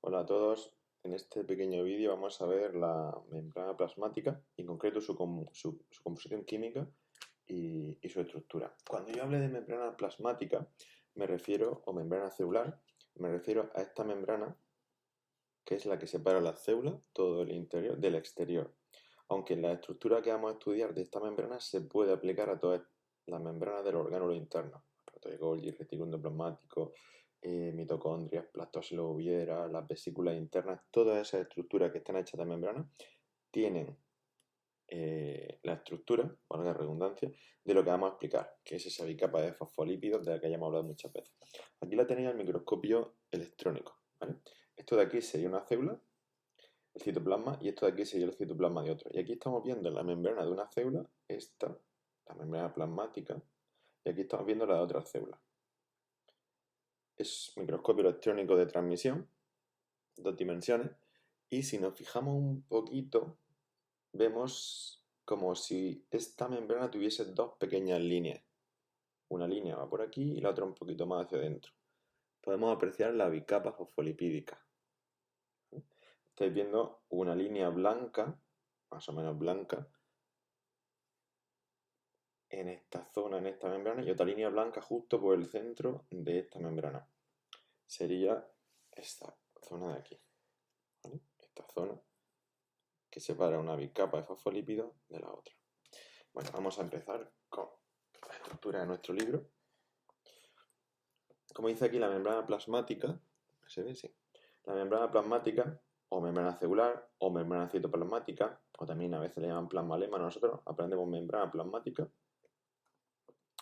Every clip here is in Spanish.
Hola a todos, en este pequeño vídeo vamos a ver la membrana plasmática, en concreto su composición química y su estructura. Cuando yo hable de membrana plasmática o membrana celular, me refiero a esta membrana que es la que separa la célula, todo el interior, del exterior. Aunque la estructura que vamos a estudiar de esta membrana se puede aplicar a todas las membranas del orgánulo interno, proteogolgi, retículo endoplasmático, mitocondrias, plastocilos uvieras, las vesículas internas, todas esas estructuras que están hechas de membrana tienen la estructura, valga la redundancia, de lo que vamos a explicar, que es esa bicapa de fosfolípidos de la que ya hemos hablado muchas veces. Aquí la tenéis al microscopio electrónico, ¿vale? Esto de aquí sería una célula, el citoplasma, y esto de aquí sería el citoplasma de otro. Y aquí estamos viendo la membrana de una célula, esta, la membrana plasmática, y aquí estamos viendo la de otra célula. Es microscopio electrónico de transmisión, dos dimensiones, y si nos fijamos un poquito, vemos como si esta membrana tuviese dos pequeñas líneas. Una línea va por aquí y la otra un poquito más hacia adentro. Podemos apreciar la bicapa fosfolipídica. Estáis viendo una línea blanca, más o menos blanca, en esta zona, en esta membrana, y otra línea blanca justo por el centro de esta membrana. Sería esta zona de aquí, ¿vale? Esta zona que separa una bicapa de fosfolípidos de la otra. Bueno, vamos a empezar con la estructura de nuestro libro. Como dice aquí, la membrana plasmática, ¿se ve? Sí. La membrana plasmática, o membrana celular, o membrana citoplasmática, o también a veces le llaman plasmalema, nosotros aprendemos membrana plasmática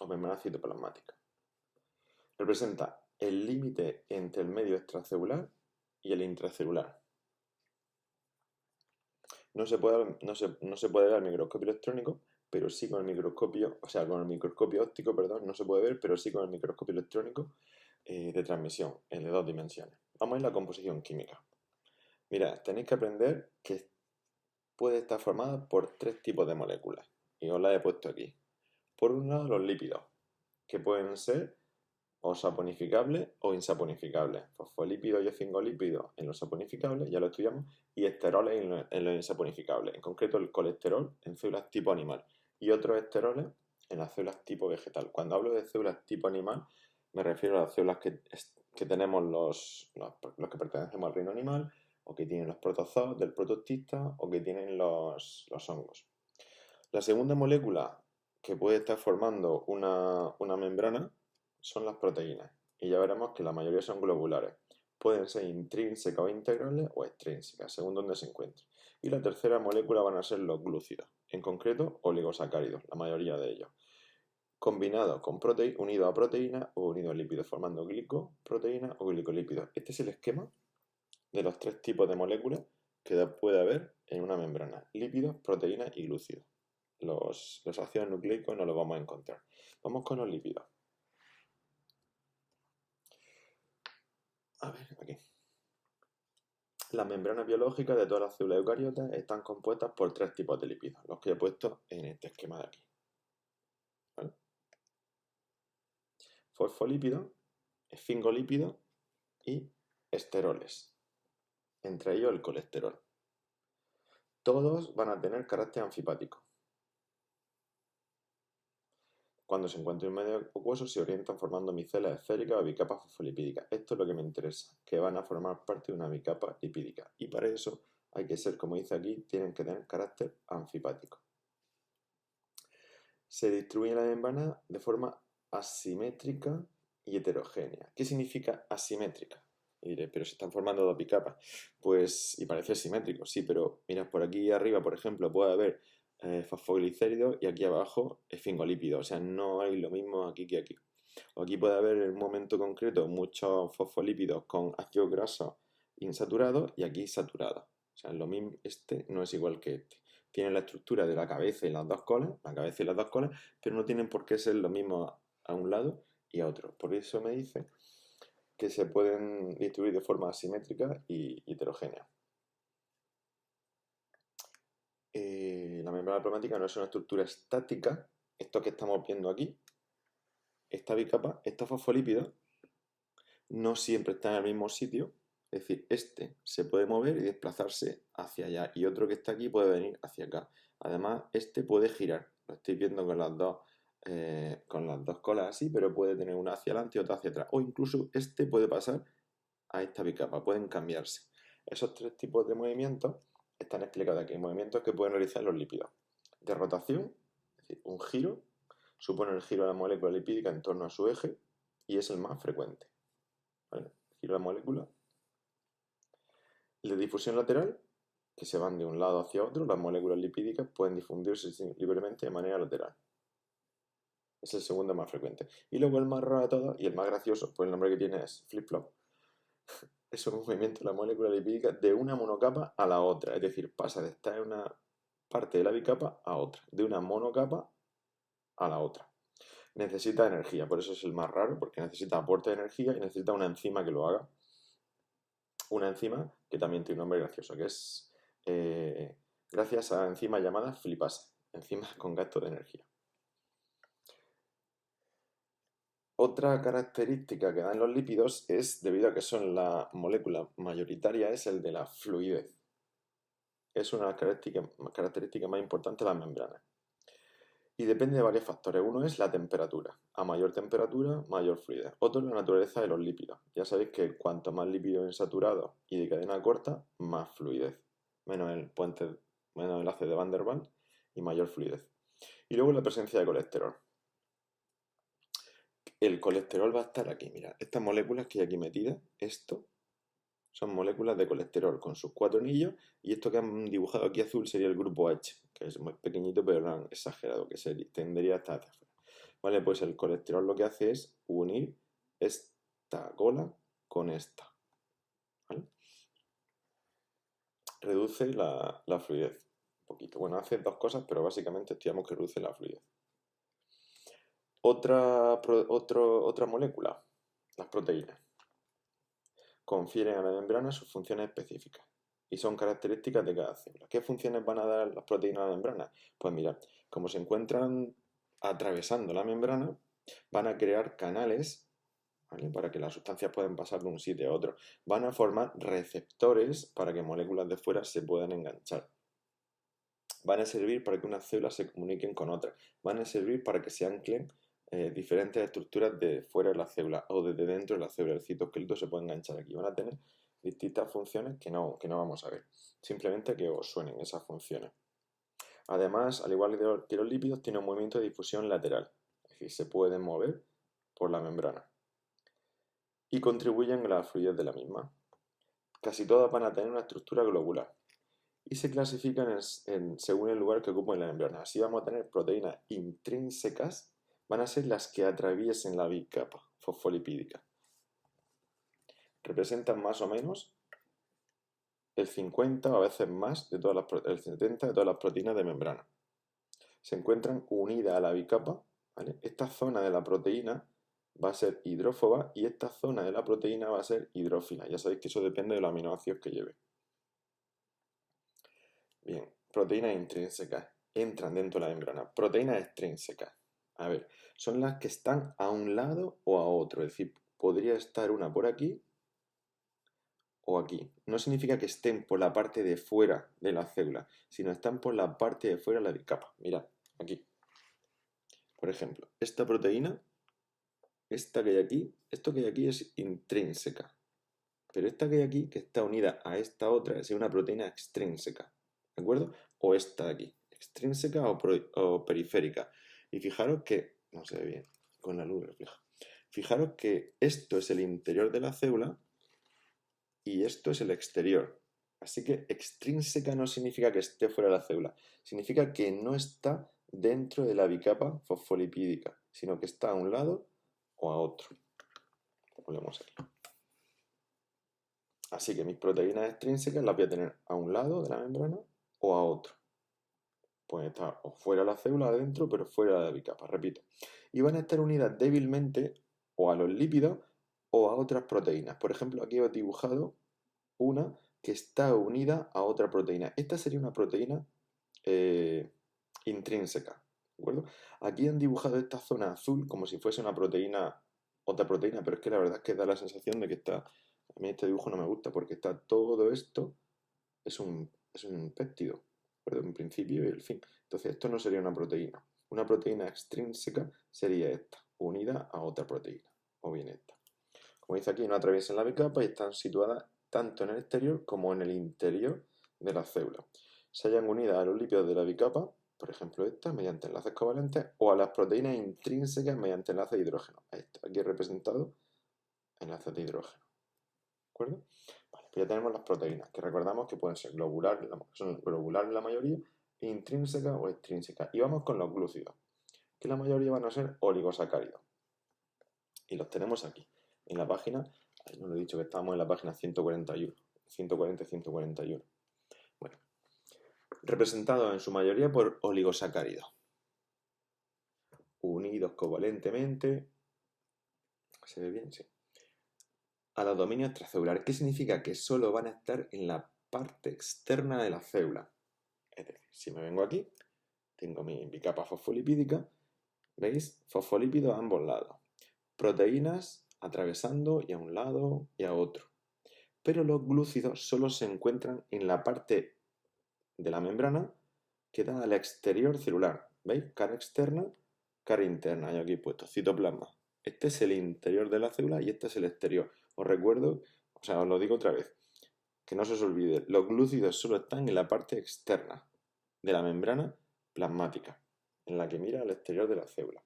o membrana citoplasmática. Representa el límite entre el medio extracelular y el intracelular. No se puede ver al microscopio electrónico, pero sí con el microscopio, o sea, con el microscopio óptico, perdón, no se puede ver, pero sí con el microscopio electrónico de transmisión, el de dos dimensiones. Vamos a ver la composición química. Mirad, tenéis que aprender que puede estar formada por tres tipos de moléculas, y os las he puesto aquí. Por un lado, los lípidos, que pueden ser o saponificables o insaponificables. Fosfolípidos y esfingolípidos en los saponificables, ya lo estudiamos, y esteroles en los insaponificables. En concreto, el colesterol en células tipo animal y otros esteroles en las células tipo vegetal. Cuando hablo de células tipo animal, me refiero a las células que tenemos los que pertenecemos al reino animal, o que tienen los protozoos del protostista, o que tienen los hongos. La segunda molécula que puede estar formando una membrana son las proteínas, y ya veremos que la mayoría son globulares. Pueden ser intrínsecas o integrales o extrínsecas, según donde se encuentren. Y la tercera molécula van a ser los glúcidos, en concreto oligosacáridos, la mayoría de ellos, combinados con unidos a proteínas o unidos a lípidos, formando glicoproteínas o glicolípidos. Este es el esquema de los tres tipos de moléculas que puede haber en una membrana: lípidos, proteínas y glúcidos. Los ácidos nucleicos no los vamos a encontrar. Vamos con los lípidos. A ver, aquí. Las membranas biológicas de todas las células eucariotas están compuestas por tres tipos de lípidos, los que he puesto en este esquema de aquí. ¿Vale? Fosfolípidos, esfingolípidos y esteroles, entre ellos el colesterol. Todos van a tener carácter anfipático. Cuando se encuentran en un medio acuoso se orientan formando micelas esféricas o bicapas fosfolipídicas. Esto es lo que me interesa, que van a formar parte de una bicapa lipídica. Y para eso hay que ser, como dice aquí, tienen que tener carácter anfipático. Se distribuye la membrana de forma asimétrica y heterogénea. ¿Qué significa asimétrica? Y diré, pero se están formando dos bicapas. Pues, y parece simétrico, sí, pero mira, por aquí arriba, por ejemplo, puede haber fosfoglicéridos y aquí abajo esfingolípidos. O sea, no hay lo mismo aquí que aquí. O aquí puede haber en un momento concreto muchos fosfolípidos con ácidos grasos insaturados y aquí saturados. O sea, lo mismo, este no es igual que este. Tienen la estructura de la cabeza y las dos colas, pero no tienen por qué ser lo mismo a un lado y a otro. Por eso me dice que se pueden distribuir de forma asimétrica y heterogénea. La membrana plasmática no es una estructura estática. Esto que estamos viendo aquí, esta bicapa, estos fosfolípidos, no siempre están en el mismo sitio, Es decir, este se puede mover y desplazarse hacia allá y otro que está aquí puede venir hacia acá. Además, este puede girar. Lo estoy viendo con las dos colas así, pero puede tener una hacia adelante y otra hacia atrás. O incluso este puede pasar a esta bicapa, pueden cambiarse. Esos tres tipos de movimientos están explicados aquí. Movimientos que pueden realizar los lípidos. De rotación, es decir, un giro, supone el giro de la molécula lipídica en torno a su eje y es el más frecuente. ¿Vale? Giro de la molécula. El de difusión lateral, que se van de un lado hacia otro, las moléculas lipídicas pueden difundirse libremente de manera lateral. Es el segundo más frecuente. Y luego el más raro de todos y el más gracioso, pues el nombre que tiene es flip-flop. Es un movimiento de la molécula lipídica de una monocapa a la otra. Es decir, pasa de estar en una parte de la bicapa a otra. De una monocapa a la otra. Necesita energía, por eso es el más raro, porque necesita aporte de energía y necesita una enzima que lo haga. Una enzima que también tiene un nombre gracioso, que es gracias a la enzima llamada flipasa, enzimas con gasto de energía. Otra característica que dan los lípidos es, debido a que son la molécula mayoritaria, es el de la fluidez. Es una característica más importante de las membranas. Y depende de varios factores. Uno es la temperatura. A mayor temperatura, mayor fluidez. Otro es la naturaleza de los lípidos. Ya sabéis que cuanto más lípidos insaturados y de cadena corta, más fluidez. Menos el enlace de Van der Waals y mayor fluidez. Y luego la presencia de colesterol. El colesterol va a estar aquí, mira. Estas moléculas que hay aquí metidas, esto, son moléculas de colesterol con sus 4 anillos y esto que han dibujado aquí azul sería el grupo H, que es muy pequeñito pero no han exagerado, que tendría hasta hacia afuera. Vale, pues el colesterol lo que hace es unir esta cola con esta. ¿Vale? Reduce la fluidez un poquito. Bueno, hace dos cosas, pero básicamente estudiamos que reduce la fluidez. Otra molécula, las proteínas, confieren a la membrana sus funciones específicas y son características de cada célula. ¿Qué funciones van a dar las proteínas a la membrana? Pues mira, como se encuentran atravesando la membrana, van a crear canales, ¿vale?, para que las sustancias puedan pasar de un sitio a otro. Van a formar receptores para que moléculas de fuera se puedan enganchar. Van a servir para que unas células se comuniquen con otras. Van a servir para que se anclen diferentes estructuras de fuera de la célula o desde dentro de la célula. El citoesqueleto se puede enganchar aquí. Van a tener distintas funciones que no vamos a ver. Simplemente que os suenen esas funciones. Además, al igual que los lípidos, tienen un movimiento de difusión lateral. Es decir, se pueden mover por la membrana. Y contribuyen a la fluidez de la misma. Casi todas van a tener una estructura globular. Y se clasifican según el lugar que ocupan en la membrana. Así vamos a tener proteínas intrínsecas, van a ser las que atraviesen la bicapa fosfolipídica. Representan más o menos el 50 o a veces más, el 70 de todas las proteínas de membrana. Se encuentran unidas a la bicapa, ¿vale? Esta zona de la proteína va a ser hidrófoba y esta zona de la proteína va a ser hidrófila. Ya sabéis que eso depende de los aminoácidos que lleve. Bien, proteínas intrínsecas entran dentro de la membrana. Proteínas extrínsecas, a ver, son las que están a un lado o a otro. Es decir, podría estar una por aquí o aquí. No significa que estén por la parte de fuera de la célula, sino están por la parte de fuera de la bicapa. Mirad, aquí. Por ejemplo, esta proteína, esta que hay aquí, esto que hay aquí es intrínseca. Pero esta que hay aquí, que está unida a esta otra, es una proteína extrínseca. ¿De acuerdo? O esta de aquí, extrínseca o periférica. Y fijaros que, no se ve bien, con la luz refleja. Fijaros que esto es el interior de la célula y esto es el exterior. Así que extrínseca no significa que esté fuera de la célula, significa que no está dentro de la bicapa fosfolipídica, sino que está a un lado o a otro. Volvemos aquí. Así que mis proteínas extrínsecas las voy a tener a un lado de la membrana o a otro. Pueden estar o fuera de la célula, adentro, pero fuera de la bicapa, repito. Y van a estar unidas débilmente o a los lípidos o a otras proteínas. Por ejemplo, aquí he dibujado una que está unida a otra proteína. Esta sería una proteína intrínseca, ¿de acuerdo? Aquí han dibujado esta zona azul como si fuese una proteína, otra proteína, pero es que la verdad es que da la sensación de que está A mí este dibujo no me gusta porque está todo esto, es un péptido, pero en principio y el fin. Entonces esto no sería una proteína. Una proteína extrínseca sería esta, unida a otra proteína, o bien esta. Como dice aquí, no atraviesan la bicapa y están situadas tanto en el exterior como en el interior de la célula. Se hallan unidas a los lípidos de la bicapa, por ejemplo esta, mediante enlaces covalentes, o a las proteínas intrínsecas mediante enlaces de hidrógeno. Esto, aquí representado enlaces de hidrógeno. ¿De acuerdo? Vale, pues ya tenemos las proteínas, que recordamos que pueden ser globulares, son globulares la mayoría, intrínsecas o extrínsecas. Y vamos con los glúcidos, que la mayoría van a ser oligosacáridos. Y los tenemos aquí, en la página, no lo he dicho que estamos en la página 141, 140 y 141. Bueno, representados en su mayoría por oligosacáridos, unidos covalentemente, ¿se ve bien? Sí. A los dominios extracelulares. ¿Qué significa? Que solo van a estar en la parte externa de la célula. Es decir, si me vengo aquí, tengo mi bicapa fosfolipídica, ¿veis? Fosfolípidos a ambos lados. Proteínas atravesando y a un lado y a otro. Pero los glúcidos solo se encuentran en la parte de la membrana que da al exterior celular. ¿Veis? Cara externa, cara interna. Yo aquí he puesto citoplasma. Este es el interior de la célula y este es el exterior. Os recuerdo, o sea, os lo digo otra vez, que no se os olvide, los glúcidos solo están en la parte externa de la membrana plasmática, en la que mira al exterior de la célula.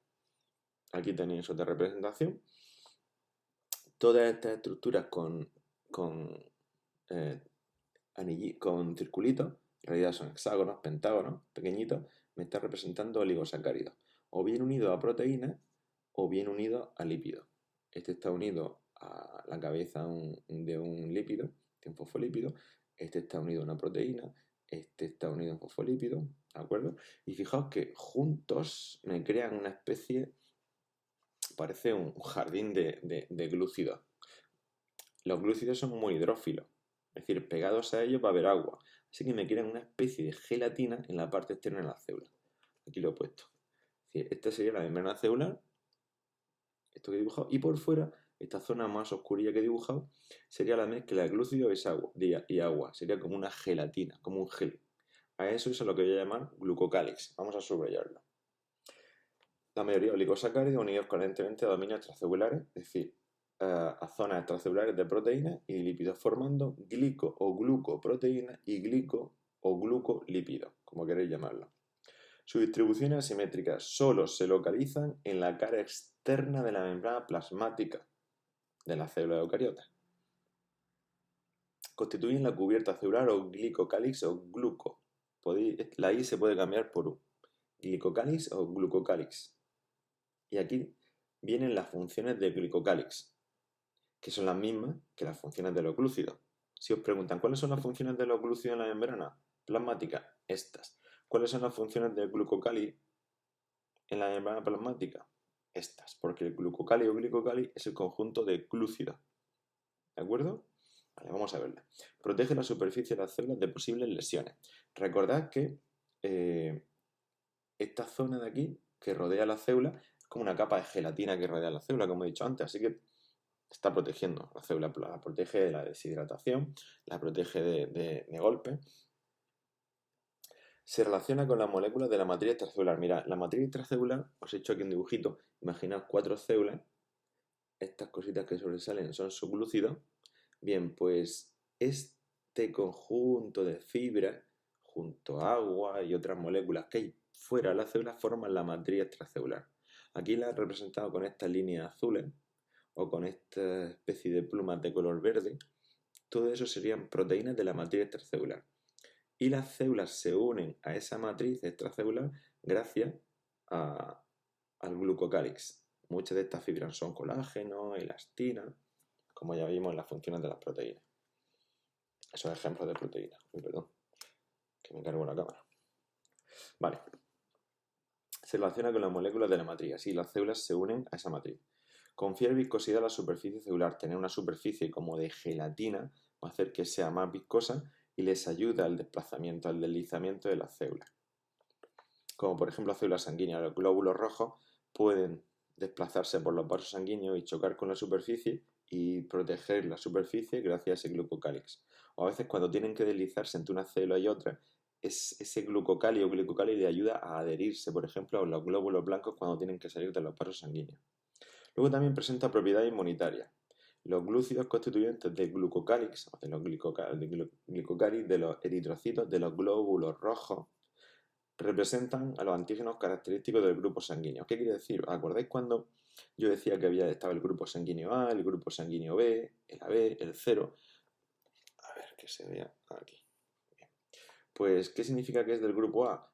Aquí tenéis otra representación. Todas estas estructuras con circulitos, en realidad son hexágonos, pentágonos, pequeñitos, me está representando oligosacáridos, o bien unidos a proteínas, o bien unidos a lípidos. Este está unido a la cabeza de un lípido, de un fosfolípido, este está unido a una proteína, este está unido a un fosfolípido, ¿de acuerdo? Y fijaos que juntos me crean una especie, parece un jardín de glúcidos. Los glúcidos son muy hidrófilos, es decir, pegados a ellos va a haber agua. Así que me crean una especie de gelatina en la parte externa de la célula. Aquí lo he puesto. Es decir, esta sería la membrana celular, esto que he dibujado, y por fuera, esta zona más oscurilla que he dibujado, sería la mezcla de glúcido y agua. Sería como una gelatina, como un gel. A eso es a lo que voy a llamar glucocálix. Vamos a subrayarlo. La mayoría oligosacáridos unidos coherentemente a dominios extracelulares, es decir, a zonas extracelulares de proteínas y lípidos, formando glico o glucoproteínas y glico o glucolípidos, como queréis llamarlo. Su distribución es asimétrica, solo se localizan en la cara externa de la membrana plasmática de la célula eucariota. Constituyen la cubierta celular o glicocálix o gluco. La I se puede cambiar por U. Glicocálix o glucocálix. Y aquí vienen las funciones de glicocálix, que son las mismas que las funciones de los glúcidos. Si os preguntan cuáles son las funciones de los glúcidos en la membrana plasmática, estas. ¿Cuáles son las funciones del glucocálix en la membrana plasmática? Estas, porque el glucocálix o glicocálix es el conjunto de glúcidos. ¿De acuerdo? Vale, vamos a verla. Protege la superficie de las células de posibles lesiones. Recordad que esta zona de aquí, que rodea la célula, es como una capa de gelatina que rodea la célula, como he dicho antes, así que está protegiendo la célula, la protege de la deshidratación, la protege de golpe. Se relaciona con las moléculas de la matriz extracelular. Mirad, la matriz extracelular, os he hecho aquí un dibujito, imaginad 4 células, estas cositas que sobresalen son subglúcidos. Bien, pues este conjunto de fibras, junto a agua y otras moléculas que hay fuera de la célula, forman la matriz extracelular. Aquí la he representado con estas líneas azules, o con esta especie de plumas de color verde. Todo eso serían proteínas de la matriz extracelular. Y las células se unen a esa matriz extracelular gracias al glucocálix. Muchas de estas fibras son colágeno, elastina, como ya vimos en las funciones de las proteínas. Esos ejemplos de proteínas. Perdón, que me cargo la cámara. Vale. Se relaciona con las moléculas de la matriz. Así las células se unen a esa matriz. Confiere viscosidad a la superficie celular. Tener una superficie como de gelatina va a hacer que sea más viscosa y les ayuda al desplazamiento, al deslizamiento de las células. Como por ejemplo las células sanguíneas, los glóbulos rojos pueden desplazarse por los vasos sanguíneos y chocar con la superficie y proteger la superficie gracias a ese glucocálix. O a veces cuando tienen que deslizarse entre una célula y otra, ese glucocálix o glicocálix le ayuda a adherirse, por ejemplo, a los glóbulos blancos cuando tienen que salir de los vasos sanguíneos. Luego también presenta propiedades inmunitarias. Los glúcidos constituyentes del glucocálix, o de los glicocálix, de los eritrocitos, de los glóbulos rojos, representan a los antígenos característicos del grupo sanguíneo. ¿Qué quiere decir? ¿Acordáis cuando yo decía que estaba el grupo sanguíneo A, el grupo sanguíneo B, el AB, el 0? A ver, que se vea aquí. Bien. Pues, ¿qué significa que es del grupo A?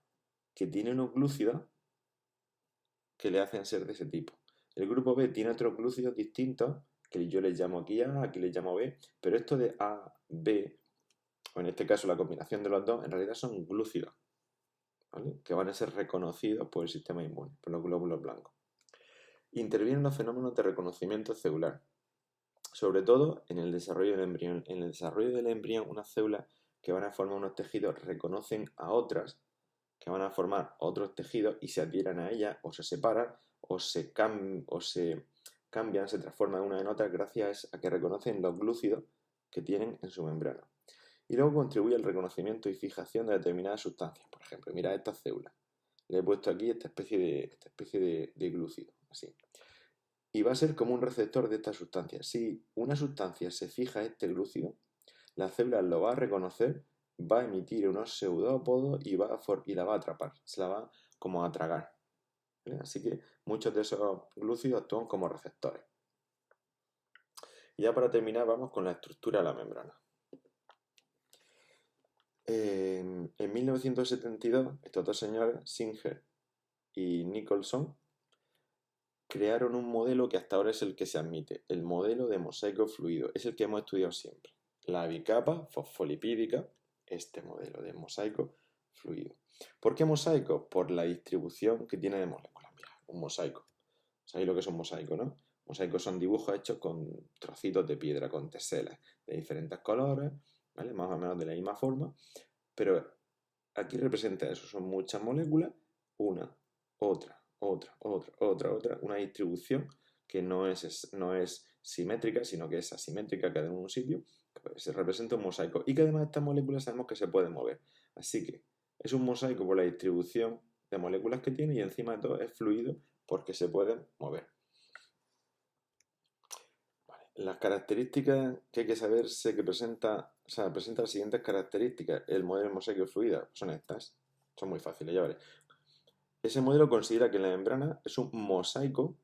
Que tiene unos glúcidos que le hacen ser de ese tipo. El grupo B tiene otros glúcidos distintos, que yo les llamo aquí A, aquí les llamo B, pero esto de A, B, o en este caso la combinación de los dos, en realidad son glúcidos, ¿vale? Que van a ser reconocidos por el sistema inmune, por los glóbulos blancos. Intervienen los fenómenos de reconocimiento celular, sobre todo en el desarrollo del embrión. En el desarrollo del embrión, unas células que van a formar unos tejidos reconocen a otras que van a formar otros tejidos y se adhieren a ellas o se separan o se cambian, se transforman una en otra gracias a que reconocen los glúcidos que tienen en su membrana. Y luego contribuye al reconocimiento y fijación de determinadas sustancias. Por ejemplo, mira estas células. Le he puesto aquí esta especie de glúcido, así. Y va a ser como un receptor de estas sustancias. Si una sustancia se fija a este glúcido, la célula lo va a reconocer, va a emitir unos pseudópodos y la va a atrapar, se la va como a tragar. ¿Vale? Así que muchos de esos glúcidos actúan como receptores. Y ya para terminar vamos con la estructura de la membrana. En 1972, estos dos señores, Singer y Nicholson, crearon un modelo que hasta ahora es el que se admite, el modelo de mosaico fluido, es el que hemos estudiado siempre. La bicapa fosfolipídica, este modelo de mosaico fluido. ¿Por qué mosaico? Por la distribución que tiene de moléculas. Mira, un mosaico. ¿Sabéis lo que es un mosaico, no? Mosaicos son dibujos hechos con trocitos de piedra, con teselas de diferentes colores, ¿vale? Más o menos de la misma forma, pero aquí representa eso, son muchas moléculas, una, otra, una distribución que no es simétrica, sino que es asimétrica cada uno en un sitio, pues se representa un mosaico y que además estas moléculas sabemos que se pueden mover. Así que es un mosaico por la distribución de moléculas que tiene y encima de todo es fluido porque se pueden mover. Vale. Las características que hay que saber presenta las siguientes características. El modelo de mosaico fluido son estas, son muy fáciles, ya veréis. Ese modelo considera que la membrana es un mosaico.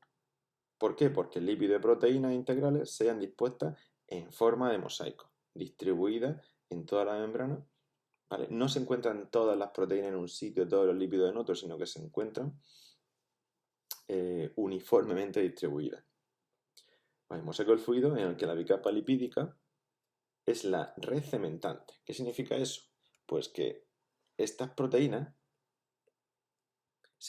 ¿Por qué? Porque el lípido y proteínas integrales se hayan dispuestas en forma de mosaico, distribuidas en toda la membrana. ¿Vale? No se encuentran todas las proteínas en un sitio, todos los lípidos en otro, sino que se encuentran uniformemente distribuidas. Vale, mosaico del fluido en el que la bicapa lipídica es la red cementante. ¿Qué significa eso? Pues que estas proteínas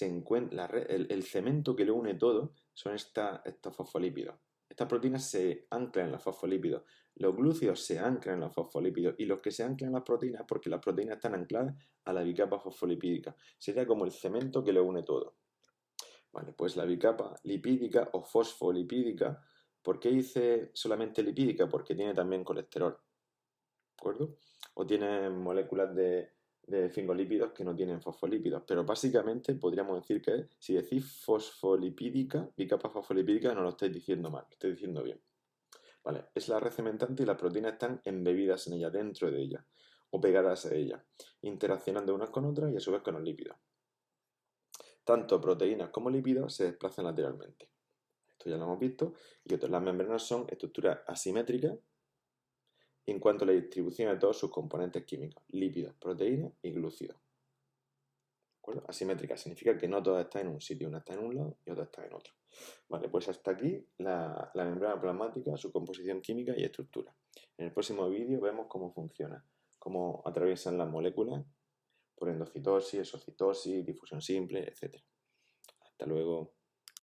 el cemento que lo une todo son estos fosfolípidos. Estas proteínas se anclan en los fosfolípidos. Los glúcidos se anclan en los fosfolípidos y los que se anclan en las proteínas porque las proteínas están ancladas a la bicapa fosfolipídica. Sería como el cemento que lo une todo. Vale, pues la bicapa lipídica o fosfolipídica, ¿por qué dice solamente lipídica? Porque tiene también colesterol, ¿de acuerdo? O tiene moléculas de fingolípidos que no tienen fosfolípidos, pero básicamente podríamos decir que si decís fosfolipídica, bicapa fosfolipídica, no lo estáis diciendo mal, lo estáis diciendo bien. Vale, es la red cementante y las proteínas están embebidas en ella, dentro de ella, o pegadas a ella, interaccionando unas con otras y a su vez con los lípidos. Tanto proteínas como lípidos se desplazan lateralmente. Esto ya lo hemos visto. Y otras, las membranas son estructuras asimétricas en cuanto a la distribución de todos sus componentes químicos, lípidos, proteínas y glúcidos. ¿De acuerdo? Asimétrica significa que no todas están en un sitio, una está en un lado y otra está en otro. Vale, pues hasta aquí la membrana plasmática, su composición química y estructura. En el próximo vídeo vemos cómo funciona, cómo atraviesan las moléculas por endocitosis, exocitosis, difusión simple, etc. Hasta luego.